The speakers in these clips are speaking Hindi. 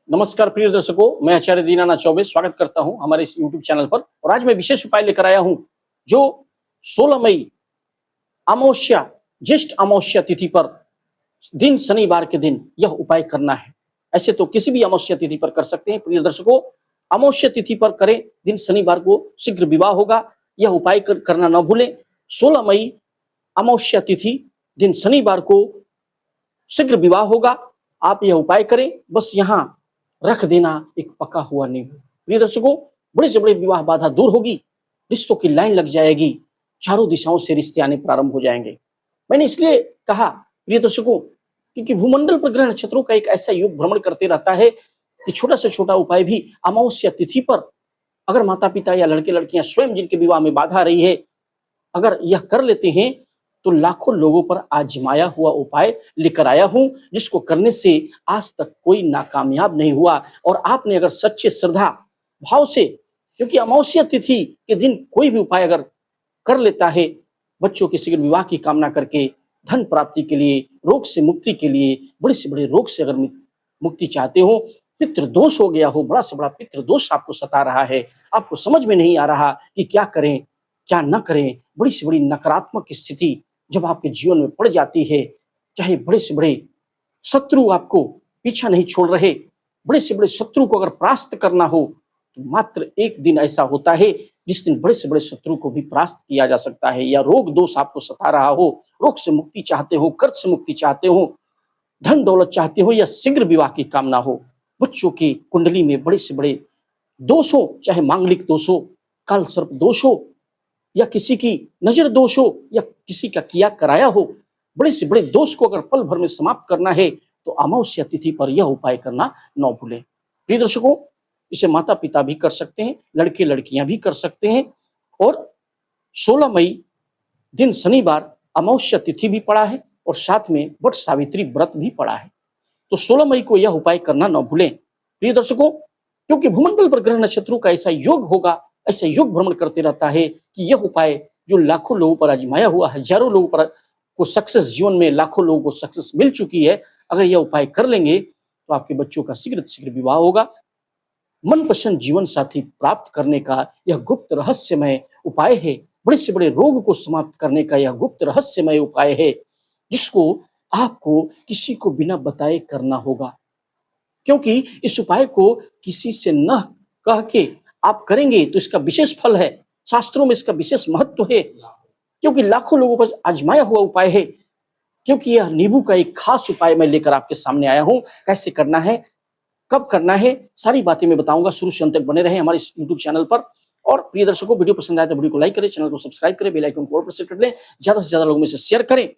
नमस्कार प्रिय दर्शकों, मैं आचार्य दीनानाथ चौबे स्वागत करता हूं हमारे इस यूट्यूब चैनल पर। और आज मैं विशेष उपाय लेकर आया हूं जो 16 मई अमावस्या, ज्येष्ठ अमावस्या तिथि पर दिन शनिवार के दिन यह उपाय करना है। ऐसे तो किसी भी अमावस्या तिथि पर कर सकते हैं प्रिय दर्शकों, अमावस्या तिथि पर करें, दिन शनिवार को शीघ्र विवाह होगा। यह उपाय करना न भूलें। 16 मई अमावस्या तिथि दिन शनिवार को शीघ्र विवाह होगा। आप यह उपाय करें, बस यहाँ रख देना एक पका हुआ नींबू। प्रिय दर्शकों, बड़े से बड़े विवाह बाधा दूर होगी, रिश्तों की लाइन लग जाएगी, चारों दिशाओं से रिश्ते आने प्रारंभ हो जाएंगे। मैंने इसलिए कहा प्रिय दर्शकों, क्योंकि भूमंडल पर ग्रह नक्षत्रों का एक ऐसा युग भ्रमण करते रहता है कि छोटा से छोटा उपाय भी अमावस्या तिथि पर अगर माता पिता या लड़के लड़कियां स्वयं जिनके विवाह में बाधा आ रही है, अगर यह कर लेते हैं तो लाखों लोगों पर आजमाया हुआ उपाय लेकर आया हूं, जिसको करने से आज तक कोई नाकामयाब नहीं हुआ। और आपने अगर सच्चे श्रद्धा भाव से, क्योंकि अमावस्या तिथि के दिन कोई भी उपाय अगर कर लेता है, बच्चों के शीघ्र विवाह की कामना करके, धन प्राप्ति के लिए, रोग से मुक्ति के लिए, बड़े से बड़े रोग से अगर मुक्ति चाहते हो, पितृ दोष हो गया हो, बड़ा से बड़ा पितृ दोष आपको सता रहा है, आपको समझ में नहीं आ रहा कि क्या करें क्या न करें, बड़ी से बड़ी नकारात्मक स्थिति जब आपके जीवन में पड़ जाती है, चाहे बड़े से बड़े शत्रु आपको पीछा नहीं छोड़ रहे, बड़े से बड़े शत्रु को अगर परास्त करना हो तो मात्र एक दिन ऐसा होता है जिस दिन बड़े से बड़े शत्रु को भी परास्त किया जा सकता है। या रोग दोष आपको सता रहा हो, रोग से मुक्ति चाहते हो, कर्ज से मुक्ति चाहते हो, धन दौलत चाहते हो, या शीघ्र विवाह की कामना हो, बच्चों की कुंडली में बड़े से बड़े दोष हो, चाहे मांगलिक दोष हो, काल सर्प दोष हो, या किसी की नजर दोष हो, या किसी का किया कराया हो, बड़े से बड़े दोष को अगर पल भर में समाप्त करना है तो अमावस्या तिथि पर यह उपाय करना न भूलें। प्रिय दर्शकों, इसे माता पिता भी कर सकते हैं, लड़के लड़कियां भी कर सकते हैं। और 16 मई दिन शनिवार अमावस्या तिथि भी पड़ा है और साथ में वट सावित्री व्रत भी पड़ा है, तो 16 मई को यह उपाय करना न भूलें प्रिय दर्शकों। क्योंकि भूमंडल पर ग्रह नक्षत्रों का ऐसा योग होगा, ऐसा योग भ्रमण करते रहता है कि यह उपाय जो लाखों लोगों पर आजमाया हुआ, हजारों लोगों पर को सक्सेस, जीवन में लाखों लोगों को सक्सेस मिल चुकी है, अगर यह उपाय कर लेंगे तो आपके बच्चों का शीघ्र शीघ्र विवाह होगा। मनपसंद जीवन साथी प्राप्त करने का यह गुप्त रहस्यमय उपाय है। बड़े से बड़े रोग को समाप्त करने का यह गुप्त रहस्यमय उपाय है, जिसको आपको किसी को बिना बताए करना होगा। क्योंकि इस उपाय को किसी से न कह के आप करेंगे तो इसका विशेष फल है, शास्त्रों में इसका विशेष महत्व है, क्योंकि लाखों लोगों पर आजमाया हुआ उपाय है। क्योंकि यह नींबू का एक खास उपाय मैं लेकर आपके सामने आया हूं। कैसे करना है, कब करना है, सारी बातें मैं बताऊंगा। शुरू से अंत तक बने रहे हमारे इस यूट्यूब चैनल पर। और प्रिय दर्शकों, वीडियो पसंद आए तो वीडियो को लाइक करें, चैनल को सब्सक्राइब करें, बेल आइकन को ऑल पर सेट कर लें, ज्यादा से ज्यादा लोगों में से शेयर करें।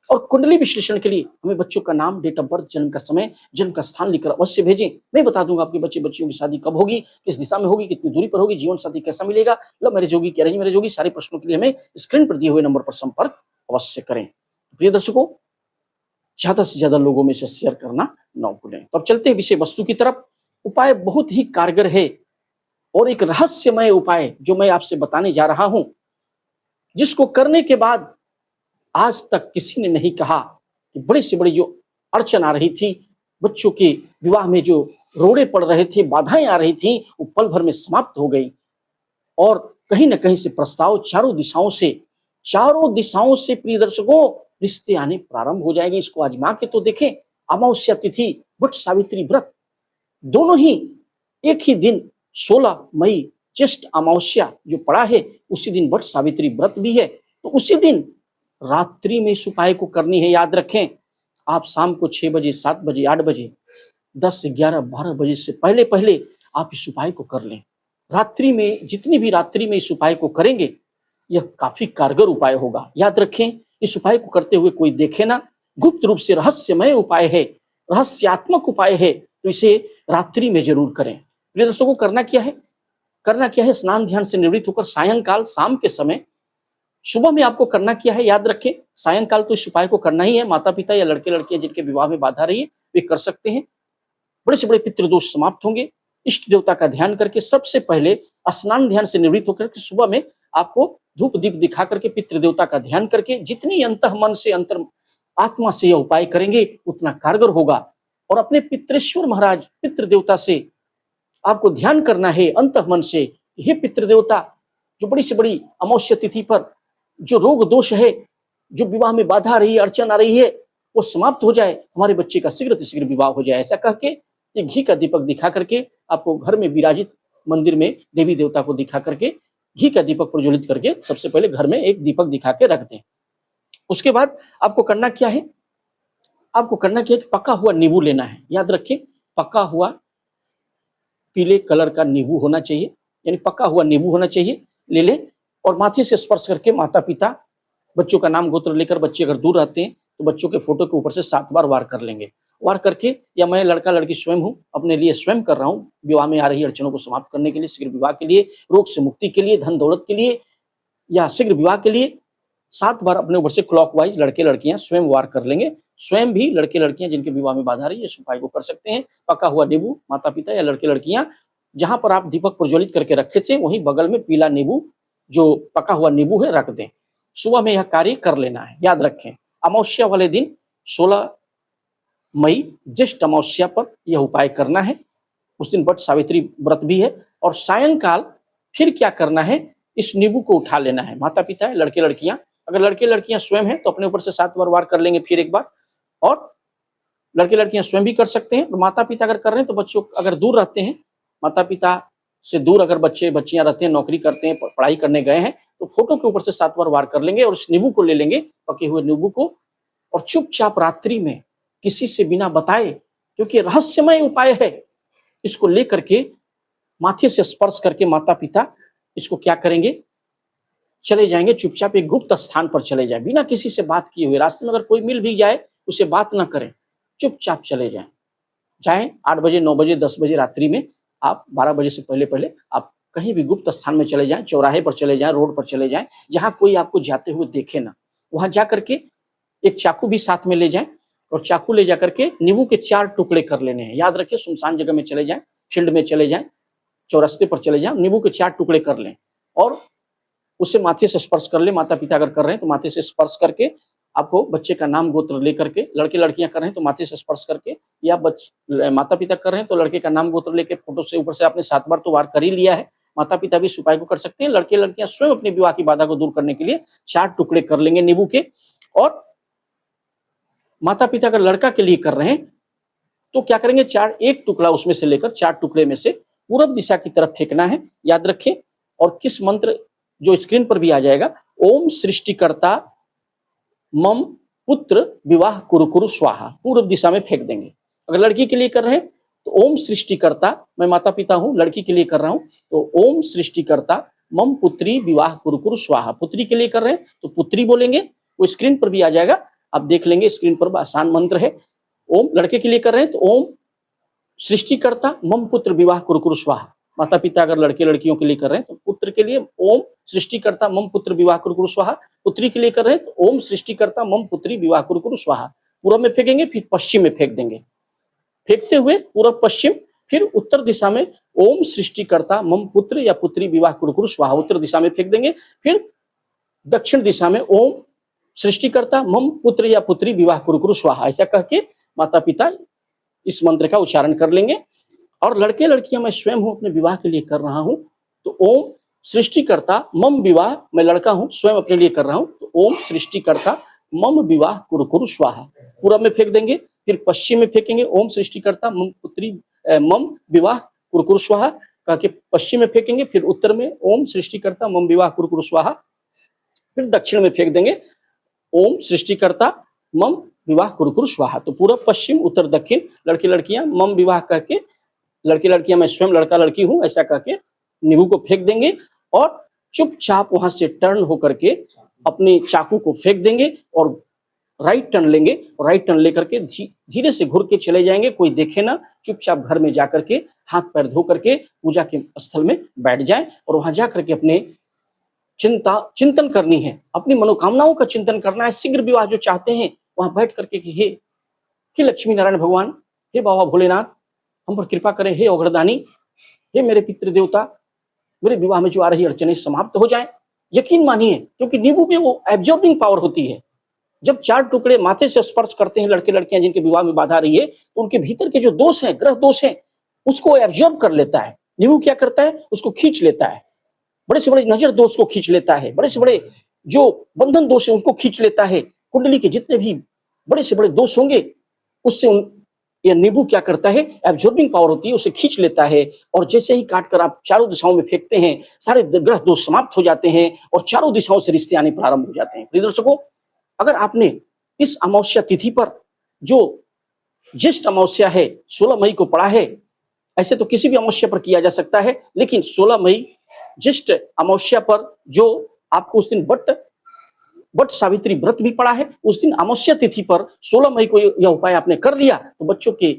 और कुंडली विश्लेषण के लिए हमें बच्चों का नाम, डेट ऑफ बर्थ, जन्म का समय, जन्म का स्थान लिखकर अवश्य भेजें। मैं बता दूंगा आपके बच्चे बच्चियों की शादी कब होगी, किस दिशा में होगी, कितनी दूरी पर होगी, जीवन साथी कैसा मिलेगा, लव मैरिज होगी क्या अरेंज मैरिज होगी। सारे प्रश्नों के लिए हमें स्क्रीन पर दिए हुए नंबर पर संपर्क अवश्य करें। प्रिय दर्शकों, ज्यादा से ज्यादा लोगों में से शेयर करना न भूलें। तो अब चलते हैं विषय वस्तु की तरफ। उपाय बहुत ही कारगर है और एक रहस्यमय उपाय जो मैं आपसे बताने जा रहा हूं, जिसको करने के बाद आज तक किसी ने नहीं कहा कि बड़ी से बड़ी जो अड़चन आ रही थी, बच्चों के विवाह में जो रोड़े पड़ रहे थे, बाधाएं आ रही थी, वो पल भर में समाप्त हो गई। और कहीं ना कहीं से प्रस्ताव चारों दिशाओं से प्रिय दर्शकों रिश्ते आने प्रारंभ हो जाएंगे। इसको आजमा के तो देखें। अमावस्या तिथि, वट सावित्री व्रत, दोनों ही एक ही दिन 16 मई ज्येष्ठ अमावस्या जो पड़ा है, उसी दिन वट सावित्री व्रत भी है। तो उसी दिन रात्रि में इस उपाय को करनी है। याद रखें, आप शाम को 6 बजे, 7 बजे, 8 बजे, 10, 11, 12 बजे से पहले पहले आप इस उपाय को कर लें। रात्रि में, जितनी भी रात्रि में इस उपाय को करेंगे, यह काफी कारगर उपाय होगा। याद रखें, इस उपाय को करते हुए कोई देखे ना, गुप्त रूप से रहस्यमय उपाय है, रहस्यात्मक उपाय है, तो इसे रात्रि में जरूर करें। प्रिय दर्शकों, करना क्या है, स्नान ध्यान से निवृत्त होकर सायंकाल, शाम के समय, सुबह में आपको करना क्या है, याद रखें, सायंकाल तो इस उपाय को करना ही है। माता पिता या लड़के लड़कियां जिनके विवाह में बाधा रही है वे कर सकते हैं। बड़े से बड़े पितृदोष समाप्त होंगे। इष्ट देवता का ध्यान करके सबसे पहले स्नान ध्यान से निवृत्त होकर के सुबह में आपको धूप दीप दिखा करके पितृ देवता का ध्यान करके जितनी अंतः मन से, अंतर आत्मा से यह उपाय करेंगे उतना कारगर होगा। और अपने पितृश्वर महाराज पितृ देवता से आपको ध्यान करना है अंतःमन से, हे पितृ देवता, जो बड़ी से बड़ी अमावस्या तिथि पर जो रोग दोष है, जो विवाह में बाधा आ रही है, अड़चन आ रही है, वो समाप्त हो जाए, हमारे बच्चे का शीघ्र से शीघ्र विवाह हो जाए। ऐसा कह के ये घी का दीपक दिखा करके आपको घर में विराजित मंदिर में देवी देवता को दिखा करके घी का दीपक प्रज्वलित करके सबसे पहले घर में एक दीपक दिखा के रख दें। उसके बाद आपको करना क्या है, आपको करना क्या है कि पका हुआ नींबू लेना है। याद रखिए, पका हुआ पीले कलर का नींबू होना चाहिए, यानी पका हुआ नींबू होना चाहिए, ले लें और माथे से स्पर्श करके माता पिता बच्चों का नाम गोत्र लेकर, बच्चे अगर दूर रहते हैं तो बच्चों के फोटो के ऊपर से 7 बार वार कर लेंगे। वार करके, या मैं लड़का लड़की स्वयं हूँ, अपने लिए स्वयं कर रहा हूँ, विवाह में आ रही अड़चनों को समाप्त करने के लिए, शीघ्र विवाह के लिए, रोग से मुक्ति के लिए, धन दौलत के लिए या शीघ्र विवाह के लिए 7 बार अपने ऊपर से क्लॉकवाइज लड़के लड़कियां स्वयं वार कर लेंगे। स्वयं भी लड़के लड़कियां जिनके विवाह में बाधा आ रही है इस उपाय को कर सकते हैं। पका हुआ नींबू माता पिता या लड़के लड़कियां जहां पर आप दीपक प्रज्वलित करके रखे थे वहीं बगल में पीला नींबू जो पका हुआ नींबू है रख दें। सुबह में यह कार्य कर लेना है। याद रखें, अमावस्या वाले दिन 16 मई ज्येष्ठ अमावस्या पर यह उपाय करना है। उस दिन वट सावित्री व्रत भी है। और सायंकाल फिर क्या करना है, इस नींबू को उठा लेना है। माता पिता है, लड़के लड़कियां, अगर लड़के लड़कियां स्वयं हैं तो अपने ऊपर से 7 बार वार कर लेंगे फिर एक बार, और लड़के लड़कियां स्वयं भी कर सकते हैं। और माता पिता अगर कर रहे हैं तो बच्चों अगर दूर रहते हैं, माता पिता से दूर अगर बच्चे बच्चियां रहते हैं, नौकरी करते हैं, पढ़ाई करने गए हैं, तो फोटो के ऊपर से 7 बार वार कर लेंगे और इस नींबू को ले लेंगे, पके हुए नींबू को, और चुपचाप रात्रि में किसी से बिना बताए, क्योंकि रहस्यमय उपाय है, इसको लेकर के माथे से स्पर्श करके माता पिता इसको क्या करेंगे, चले जाएंगे चुपचाप एक गुप्त स्थान पर चले जाए, बिना किसी से बात किए हुए। रास्ते में अगर कोई मिल भी जाए उसे बात ना करें, चुपचाप चले जाएं 8 बजे 9 बजे 10 बजे रात्रि में, आप 12 बजे से पहले पहले आप कहीं भी गुप्त स्थान में चले जाएं, चौराहे पर चले जाएं, रोड पर चले जाएं, जहां कोई आपको जाते हुए देखे ना। वहां जाकर के एक चाकू भी साथ में ले जाएं और चाकू ले जाकर के नींबू के 4 टुकड़े कर लेने हैं। याद रखिए, सुनसान जगह में चले जाएं, फील्ड में चले जाएं, चौरस्ते पर चले जाएं, नींबू के 4 टुकड़े कर लें और उसे माथे से स्पर्श कर ले। माता पिता अगर कर रहे हैं तो माथे से स्पर्श करके आपको बच्चे का नाम गोत्र लेकर के, लड़के लड़कियां कर रहे हैं तो माथे से स्पर्श करके, या माता पिता कर रहे हैं तो लड़के का नाम गोत्र लेके फोटो से ऊपर से आपने 7 बार तो वार कर ही लिया है। माता पिता भी इस उपाय को कर सकते हैं। लड़के लड़कियां स्वयं अपने विवाह की बाधा को दूर करने के लिए 4 टुकड़े कर लेंगे नींबू के। और माता पिता अगर लड़का के लिए कर रहे हैं तो क्या करेंगे, 1 टुकड़ा उसमें से लेकर 4 टुकड़े में से पूरब दिशा की तरफ फेंकना है। याद रखें, और किस मंत्र जो स्क्रीन पर भी आ जाएगा, ओम सृष्टिकर्ता मम पुत्र विवाह कुरु कुरु स्वाहा, पूर्व दिशा में फेंक देंगे। अगर लड़की के लिए कर रहे हैं तो ओम सृष्टिकर्ता, मैं माता पिता हूं, लड़की के लिए कर रहा हूं तो ओम सृष्टिकर्ता मम पुत्री विवाह कुरु कुरु स्वाहा। पुत्री के लिए कर रहे हैं तो पुत्री बोलेंगे, वो स्क्रीन पर भी आ जाएगा, आप देख लेंगे, स्क्रीन पर आसान मंत्र है। ओम, लड़के के लिए कर रहे हैं तो ओम सृष्टिकर्ता मम पुत्र विवाह कुरु कुरु स्वाहा। माता पिता अगर लड़के लड़कियों के लिए कर रहे हैं तो पुत्र के लिए ओम सृष्टिकर्ता मम पुत्र विवाह कुरु कुरु स्वाहा। पुत्री के लिए कर रहे हैं तो ओम सृष्टिकर्ता मम पुत्री विवाह कुरु कुरु स्वाहा। पूर्व में फेंकेंगे, फिर पश्चिम में फेंक देंगे, फेंकते हुए पूर्व पश्चिम, फिर उत्तर दिशा में ओम सृष्टिकर्ता मम पुत्र या पुत्री विवाह कुरु कुरु स्वाहा, उत्तर दिशा में फेंक देंगे। फिर दक्षिण दिशा में ओम सृष्टिकर्ता मम पुत्र या पुत्री विवाह कुरु कुरु स्वाहा। ऐसा कह के माता पिता इस मंत्र का उच्चारण कर लेंगे। और लड़के लड़कियां मैं स्वयं हूं, अपने विवाह के लिए कर रहा हूं तो ओम सृष्टिकर्ता मम विवाह, मैं लड़का हूं स्वयं अपने लिए कर रहा हूं तो ओम सृष्टिकर्ता मम विवाह कुरु कुरु स्वाहा। पूरब में फेंक देंगे, फिर पश्चिम में फेंकेंगे, ओम सृष्टिकर्ता मम पुत्री मम विवाह कुरु कुरु स्वाहा कह के पश्चिम में फेंकेंगे, फिर उत्तर में ओम सृष्टिकर्ता मम विवाह कुरु कुरु स्वाहा, फिर दक्षिण में फेंक देंगे, ओम सृष्टिकर्ता मम विवाह कुरु कुरु स्वाहा। तो पूरब पश्चिम उत्तर दक्षिण, लड़के लड़कियां मम विवाह करके, लड़के लड़कियां मैं स्वयं लड़का लड़की हूं ऐसा करके नींबू को फेंक देंगे और चुपचाप वहां से टर्न होकर के अपने चाकू को फेंक देंगे और राइट टर्न लेंगे। राइट टर्न लेकर के धीरे से घुर के चले जाएंगे, कोई देखे ना, चुपचाप घर में जाकर के हाथ पैर धो करके पूजा के स्थल में बैठ जाए और वहां जाकर के अपने चिंतन करनी है, अपनी मनोकामनाओं का चिंतन करना है। शीघ्र विवाह जो चाहते हैं वहां बैठ करके कि हे लक्ष्मी नारायण भगवान, हे बाबा भोलेनाथ, हम पर कृपा करें, हे अग्रदानी, हे मेरे पितृ देवता, मेरे विवाह में जो आ रही अड़चनें समाप्त हो जाएं। यकीन मानिए, क्योंकि नींबू में वो एब्जॉर्बिंग पावर होती है, जब 4 टुकड़े माथे से स्पर्श करते हैं लड़के लड़कियां जिनके विवाह में बाधा आ रही है, तो उनके भीतर के जो दोष हैं, ग्रह दोष हैं, उसको एब्जॉर्ब कर लेता है। नींबू क्या करता है? उसको खींच लेता है। बड़े से बड़े नजर दोष को खींच लेता है, बड़े से बड़े जो बंधन दोष है उसको खींच लेता है। कुंडली के जितने भी बड़े से बड़े दोष होंगे उससे यह नींबू क्या करता है? एब्जॉर्बिंग पावर होती है, उसे खींच लेता है। और जैसे ही काट कर आप चारों दिशाओं में फेंकते हैं, सारे ग्रह दोष समाप्त हो जाते हैं और चारों दिशाओं से रिश्ते आने प्रारंभ हो जाते हैं। प्रिय दर्शकों, अगर आपने इस अमावस्या तिथि पर जो ज्येष्ठ अमावस्या है 16 मई को पढ़ा है, ऐसे तो किसी भी अमावस्या पर किया जा सकता है, लेकिन 16 मई ज्येष्ठ अमावस्या पर जो आपको उस दिन बट सावित्री व्रत भी पड़ा है, उस दिन अमावस्या तिथि पर 16 मई को यह उपाय आपने कर दिया तो बच्चों के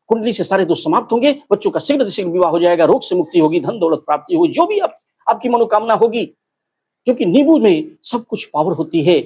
कुंडली से सारे दोष समाप्त होंगे, बच्चों का शीघ्र से शीघ्र विवाह हो जाएगा, रोग से मुक्ति होगी, धन दौलत प्राप्ति होगी, जो भी आपकी मनोकामना होगी, क्योंकि नींबू में सब कुछ पावर होती है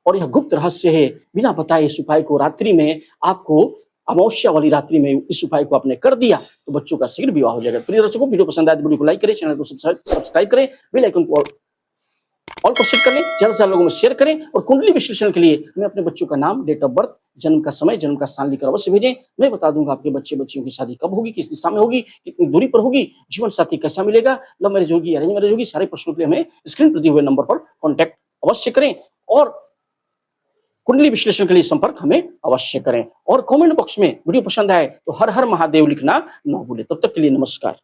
और यह गुप्त रहस्य है। बिना बताए इस उपाय को रात्रि में आपको अमावस्या वाली रात्रि में इस उपाय को आपने कर दिया तो बच्चों का शीघ्र विवाह हो जाएगा। प्रिय दर्शकों, वीडियो पसंद आए तो वीडियो को लाइक करें, चैनल को सब्सक्राइब करें, बेल आइकन को ऑल पर सेट कर लें, ज्यादा से ज्यादा लोगों में शेयर करें और कुंडली विश्लेषण के लिए हमें अपने बच्चों का नाम, डेट ऑफ बर्थ, जन्म का समय, जन्म का स्थान लिखकर अवश्य भेजें। मैं बता दूंगा आपके बच्चे बच्चियों की शादी कब होगी, किस दिशा में होगी, कितनी दूरी पर होगी, जीवन साथी कैसा मिलेगा, लव मैरिज होगी, अरेंज मैरिज होगी, सारे प्रश्नों के लिए हमें स्क्रीन पर दिए हुए नंबर पर कॉन्टैक्ट अवश्य करें और कुंडली विश्लेषण के लिए संपर्क हमें अवश्य करें। और कमेंट बॉक्स में वीडियो पसंद आए तो हर हर महादेव लिखना न भूलें। तब तक के लिए नमस्कार।